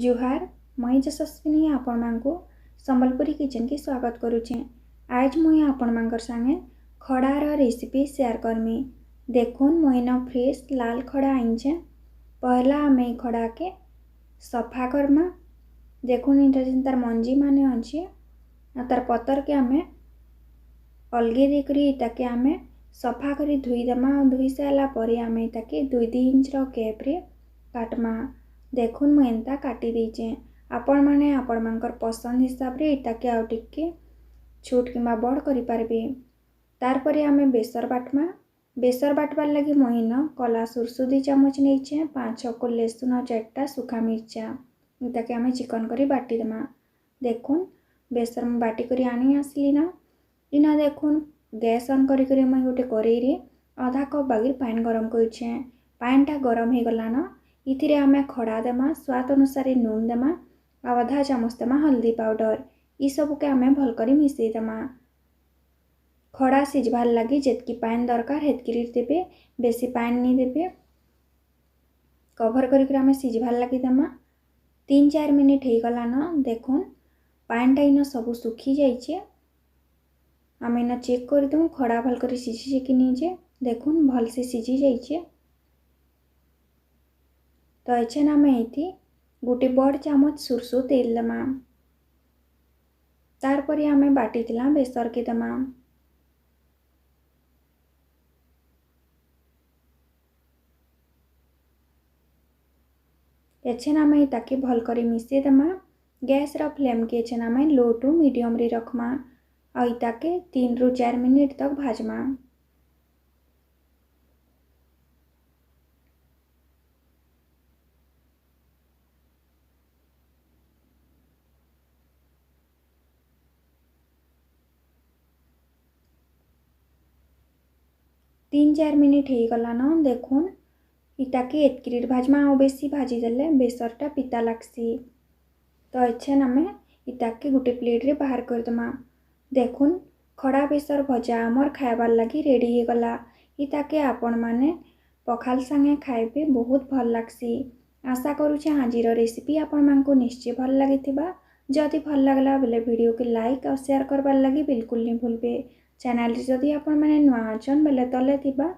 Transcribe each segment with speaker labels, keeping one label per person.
Speaker 1: जुहार मुई यशस्विनी आपण मानकु संबलपुरी किचन की स्वागत करुचे। आज मुई आपण मानकर संगे खड़ार रेसिपी शेयर करमी। देखुन मुई न फ्रेश लाल खड़ा आइचे। पहला आमे खड़ा के सफा करमा। देखुन इटा जिन तार मंजी माने अच्छे तार पतर के आमे अलगे देकरी इटाके आमे सफा करी धुई देमा। धुई सारा परे आमे इटाके 2-2 इंच रो गैप रे काटमा। देखुन मुझे एंता काटी दीचे। आपण माने आपण मानकर पसंद हिसाब रे इटाके आउ टिके छोट किंबा बड़ करि पारबे। तार परे आमे बेसर बाटमा। बेसर बाटबार लगी मुई न कला सुरसु 2 चम्मच नहींचे, 5-6 को लहसुन और 4टा सुखा मिर्चा इटाके आमे चिकन करी बाटी देमा। देखुन बेसर में बाटी करी आनी आसली ना। इना देखुन गैस ऑन करी करी मुई गोटे करेई रे आधा कप बागिर पानी गरम करिछे। पानीटा गरम हो गला ना इथिरे आमे खड़ा देमा, स्वाद अनुसार नून देमा, आधा चामच देमा हल्दी पाउडर। ई सब के आमे भल करी मिसई देमा। खड़ा सिझबार लगी जेतकी पानी दरकार हेतकी देबे, बेसी पानी नहीं देबे। कभर करी आमे सिझबार लगी देमा। 3-4 मिनिट हो गला ना। देखुन पानीटा इन सब सुखी जाइए। आमे इन चेक कर दूँ खड़ा भल करी सिझी कि नहीं। देखुन भल से सिझी जाइए। तो एछे ना आमे एथि गोटे बड़ चामच सुरसु तेल देमा। तार परे आमे बाटी थिला बेसर के देमा। एछे ना आमे ताके भल करी मिसई देमा। गैस रा फ्लेम के एछे ना आमे लो टू मीडियम रे रखमा। आ इताके 3-4 मिनिट तक भाजमा। तीन 4 मिनिट हो गला ना। देखुन इटाके एतकिरी भाजमा। आ बेसी भाजी देले बेसरटा पिता लागसी। तो एछे आमे इटाके गोटे प्लेट रे बाहर कर देमा। देखुन खड़ा बेसर भजा आमर खाइबार लगी रेडी हो गला। इटाके आपण माने पखाल संगे खाइबे बहुत भल लागसी। आशा करूचे आजिर रेसिपी आपण मानकु निश्चय भल लागिथिबा। जदि भल लागला बेले वीडियो के लाइक और शेयर करबार लगी बिल्कुल नहीं भूलबे। चैनल रे जदि आपण माने नुआ अछन बेले तले थिबा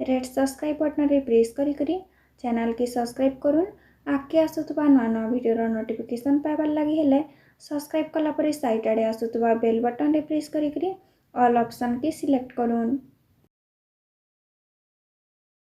Speaker 1: रेड सब्सक्राइब बटन रे प्रेस करी करी चैनल के सब्सक्राइब करूँ। आगे आसुवा नुआ नुआ वीडियो नोटिफिकेशन पाइबार लगी हेले सब्सक्राइब कला परे साइड आड़े आसुवा बेल बटन रे प्रेस करी करी ऑल ऑप्शन के सिलेक्ट करूँ।